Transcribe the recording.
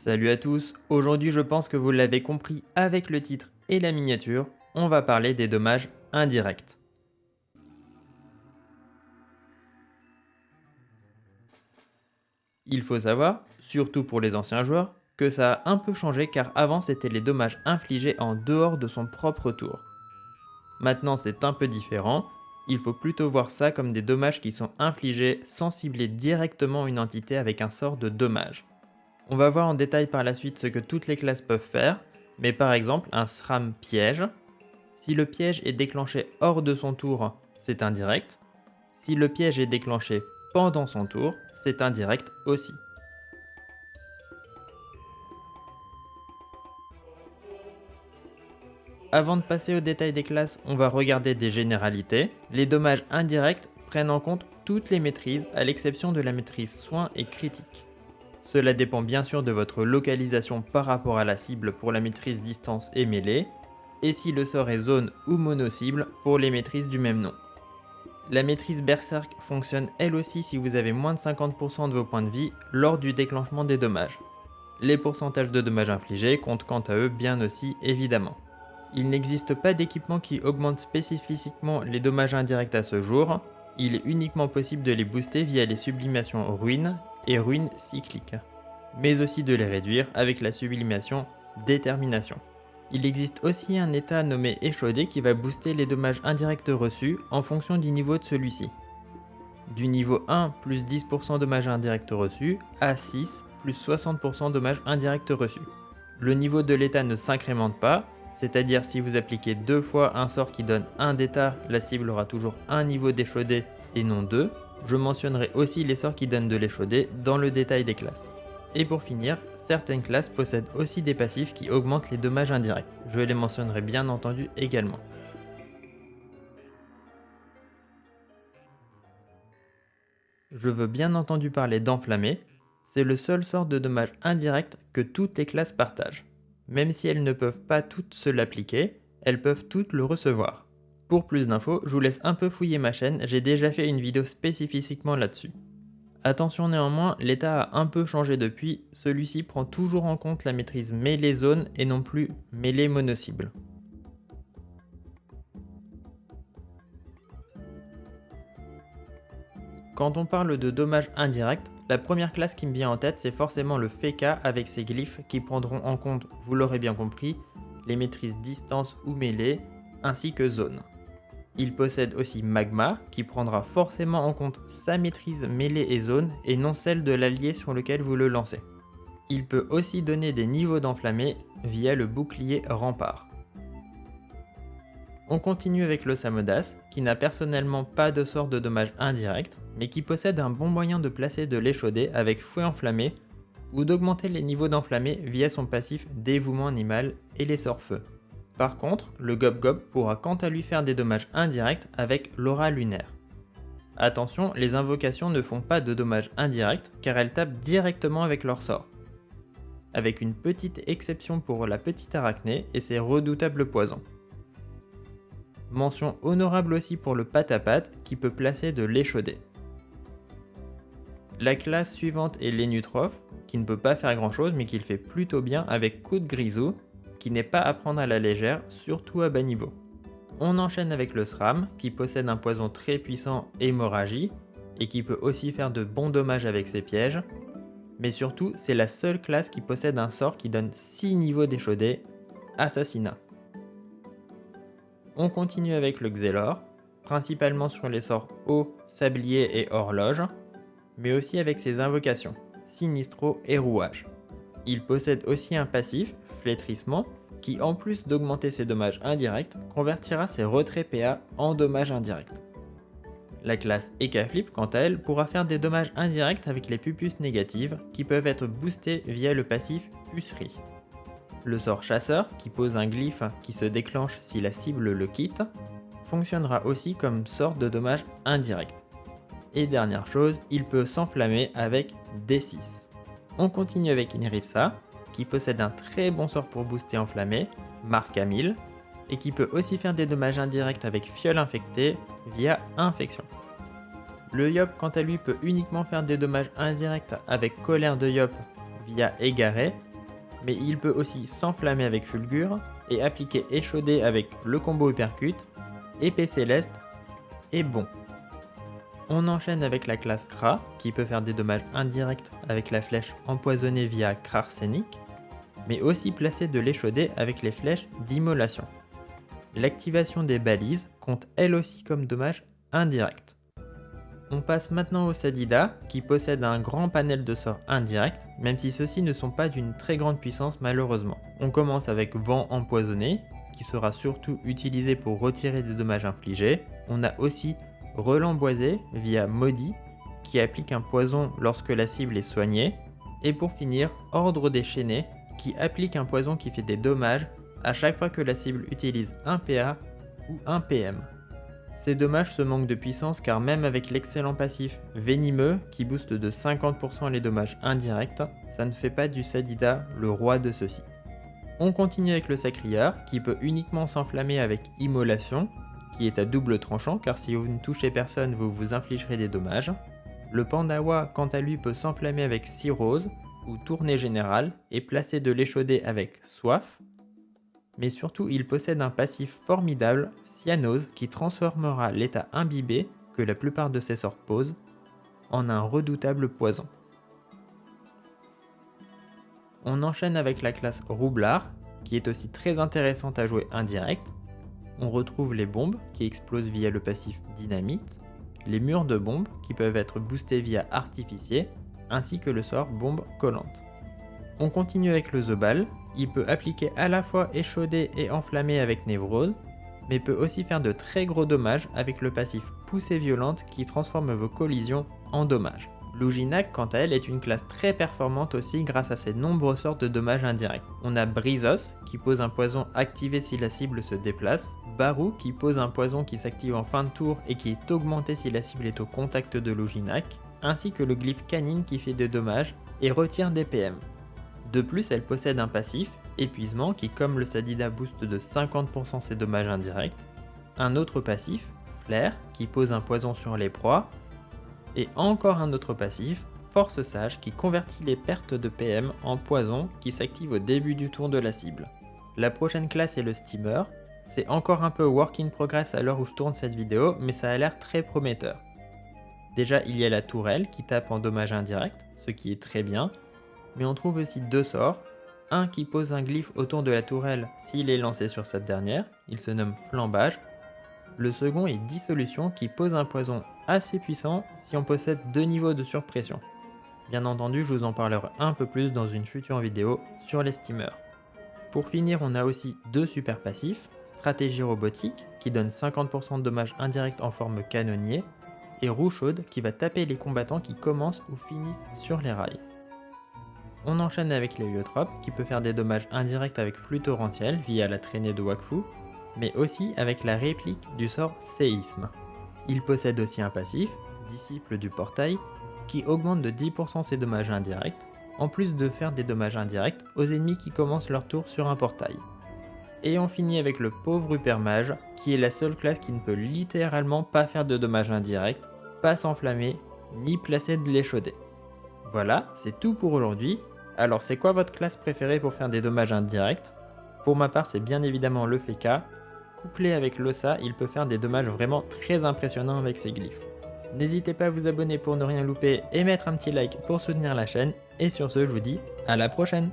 Salut à tous, aujourd'hui je pense que vous l'avez compris avec le titre et la miniature, on va parler des dommages indirects. Il faut savoir, surtout pour les anciens joueurs, que ça a un peu changé car avant c'était les dommages infligés en dehors de son propre tour. Maintenant c'est un peu différent, il faut plutôt voir ça comme des dommages qui sont infligés sans cibler directement une entité avec un sort de dommage. On va voir en détail par la suite ce que toutes les classes peuvent faire, mais par exemple un SRAM piège. Si le piège est déclenché hors de son tour, c'est indirect. Si le piège est déclenché pendant son tour, c'est indirect aussi. Avant de passer au détail des classes, on va regarder des généralités. Les dommages indirects prennent en compte toutes les maîtrises à l'exception de la maîtrise soin et critique. Cela dépend bien sûr de votre localisation par rapport à la cible pour la maîtrise distance et mêlée, et si le sort est zone ou mono-cible pour les maîtrises du même nom. La maîtrise Berserk fonctionne elle aussi si vous avez moins de 50% de vos points de vie lors du déclenchement des dommages. Les pourcentages de dommages infligés comptent quant à eux bien aussi évidemment. Il n'existe pas d'équipement qui augmente spécifiquement les dommages indirects à ce jour, il est uniquement possible de les booster via les sublimations ruines et ruines cycliques, mais aussi de les réduire avec la sublimation détermination. Il existe aussi un état nommé échaudé qui va booster les dommages indirects reçus en fonction du niveau de celui-ci. Du niveau 1 plus 10% dommages indirects reçus à 6 plus 60% dommages indirects reçus. Le niveau de l'état ne s'incrémente pas, c'est-à-dire si vous appliquez 2 fois un sort qui donne 1 d'état, la cible aura toujours un niveau d'échaudé et non 2. Je mentionnerai aussi les sorts qui donnent de l'échaudé dans le détail des classes. Et pour finir, certaines classes possèdent aussi des passifs qui augmentent les dommages indirects. Je les mentionnerai bien entendu également. Je veux bien entendu parler d'enflammé, c'est le seul sort de dommage indirect que toutes les classes partagent. Même si elles ne peuvent pas toutes se l'appliquer, elles peuvent toutes le recevoir. Pour plus d'infos, je vous laisse un peu fouiller ma chaîne, j'ai déjà fait une vidéo spécifiquement là-dessus. Attention néanmoins, l'état a un peu changé depuis, celui-ci prend toujours en compte la maîtrise mêlée zone et non plus mêlée mono-cible. Quand on parle de dommages indirects, la première classe qui me vient en tête c'est forcément le Feka avec ses glyphes qui prendront en compte, vous l'aurez bien compris, les maîtrises distance ou mêlée, ainsi que zone. Il possède aussi Magma, qui prendra forcément en compte sa maîtrise mêlée et zone, et non celle de l'allié sur lequel vous le lancez. Il peut aussi donner des niveaux d'enflammé via le bouclier rempart. On continue avec le Samodas, qui n'a personnellement pas de sort de dommage indirect, mais qui possède un bon moyen de placer de l'échaudé avec fouet enflammé, ou d'augmenter les niveaux d'enflammé via son passif dévouement animal et les sorts feu. Par contre, le Gob Gob pourra quant à lui faire des dommages indirects avec l'aura lunaire. Attention, les invocations ne font pas de dommages indirects car elles tapent directement avec leur sort. Avec une petite exception pour la petite arachnée et ses redoutables poisons. Mention honorable aussi pour le Patapate qui peut placer de l'échaudé. La classe suivante est l'Enutroph, qui ne peut pas faire grand chose mais qui le fait plutôt bien avec Coup de Grisou, qui n'est pas à prendre à la légère, surtout à bas niveau. On enchaîne avec le SRAM, qui possède un poison très puissant hémorragie, et qui peut aussi faire de bons dommages avec ses pièges, mais surtout c'est la seule classe qui possède un sort qui donne 6 niveaux d'échaudé, assassinat. On continue avec le Xelor, principalement sur les sorts eau, sablier et horloge, mais aussi avec ses invocations, Sinistro et rouage. Il possède aussi un passif, flétrissement, qui en plus d'augmenter ses dommages indirects, convertira ses retraits PA en dommages indirects. La classe Ekaflip, quant à elle, pourra faire des dommages indirects avec les pupus négatives, qui peuvent être boostés via le passif Pucerie. Le sort Chasseur, qui pose un glyphe qui se déclenche si la cible le quitte, fonctionnera aussi comme sort de dommage indirect. Et dernière chose, il peut s'enflammer avec D6. On continue avec Inripsa, qui possède un très bon sort pour booster enflammé, marque à 1000, et qui peut aussi faire des dommages indirects avec fiole infectée via infection. Le Yop quant à lui peut uniquement faire des dommages indirects avec colère de Yop via égaré, mais il peut aussi s'enflammer avec Fulgure et appliquer Échaudé avec le combo Uppercut, Épée Céleste et bon. On enchaîne avec la classe Kra, qui peut faire des dommages indirects avec la flèche empoisonnée via Krarsenic, mais aussi placer de l'échaudé avec les flèches d'immolation. L'activation des balises compte elle aussi comme dommage indirect. On passe maintenant au Sadida, qui possède un grand panel de sorts indirects, même si ceux-ci ne sont pas d'une très grande puissance malheureusement. On commence avec Vent empoisonné, qui sera surtout utilisé pour retirer des dommages infligés. On a aussi Relamboisé via Maudit, qui applique un poison lorsque la cible est soignée. Et pour finir, Ordre déchaîné, qui applique un poison qui fait des dommages à chaque fois que la cible utilise un PA ou un PM. Ces dommages se manquent de puissance car même avec l'excellent passif Venimeux qui booste de 50% les dommages indirects, ça ne fait pas du Sadida le roi de ceux-ci. On continue avec le Sacrieur qui peut uniquement s'enflammer avec Immolation, qui est à double tranchant car si vous ne touchez personne vous vous infligerez des dommages. Le Pandawa quant à lui peut s'enflammer avec Cirrhose ou Tournée Générale et placer de l'échaudé avec Soif. Mais surtout il possède un passif formidable, Cyanose, qui transformera l'état imbibé, que la plupart de ses sorts posent, en un redoutable poison. On enchaîne avec la classe Roublard, qui est aussi très intéressante à jouer indirect. On retrouve les bombes, qui explosent via le passif Dynamite, les murs de bombes, qui peuvent être boostés via Artificier, ainsi que le sort Bombe Collante. On continue avec le Zobal, il peut appliquer à la fois échaudé et enflammé avec Névrose, mais peut aussi faire de très gros dommages avec le passif Poussée Violente qui transforme vos collisions en dommages. Luginac quant à elle est une classe très performante aussi grâce à ses nombreuses sortes de dommages indirects. On a Brisos qui pose un poison activé si la cible se déplace, Barou qui pose un poison qui s'active en fin de tour et qui est augmenté si la cible est au contact de Luginac, ainsi que le glyphe Canine qui fait des dommages et retire des PM. De plus, elle possède un passif, Épuisement, qui comme le Sadida booste de 50% ses dommages indirects, un autre passif, Flair, qui pose un poison sur les proies, et encore un autre passif, Force Sage, qui convertit les pertes de PM en poison qui s'active au début du tour de la cible. La prochaine classe est le Steamer, c'est encore un peu work in progress à l'heure où je tourne cette vidéo, mais ça a l'air très prometteur. Déjà, il y a la Tourelle qui tape en dommages indirects, ce qui est très bien, mais on trouve aussi deux sorts, un qui pose un glyphe autour de la tourelle s'il est lancé sur cette dernière, il se nomme Flambage. Le second est Dissolution qui pose un poison assez puissant si on possède deux niveaux de surpression. Bien entendu, je vous en parlerai un peu plus dans une future vidéo sur les steamers. Pour finir, on a aussi deux super passifs, Stratégie Robotique qui donne 50% de dommages indirects en forme canonnier, et Roue Chaude qui va taper les combattants qui commencent ou finissent sur les rails. On enchaîne avec l'Héliotrope qui peut faire des dommages indirects avec Flux Torrentiel via la traînée de Wakfu, mais aussi avec la réplique du sort Séisme. Il possède aussi un passif, Disciple du Portail, qui augmente de 10% ses dommages indirects, en plus de faire des dommages indirects aux ennemis qui commencent leur tour sur un portail. Et on finit avec le pauvre Hypermage, qui est la seule classe qui ne peut littéralement pas faire de dommages indirects, pas s'enflammer, ni placer de l'échaudé. Voilà, c'est tout pour aujourd'hui. Alors c'est quoi votre classe préférée pour faire des dommages indirects? Pour ma part c'est bien évidemment le Feka. Couplé avec l'Ossa, il peut faire des dommages vraiment très impressionnants avec ses glyphes. N'hésitez pas à vous abonner pour ne rien louper et mettre un petit like pour soutenir la chaîne. Et sur ce, je vous dis à la prochaine!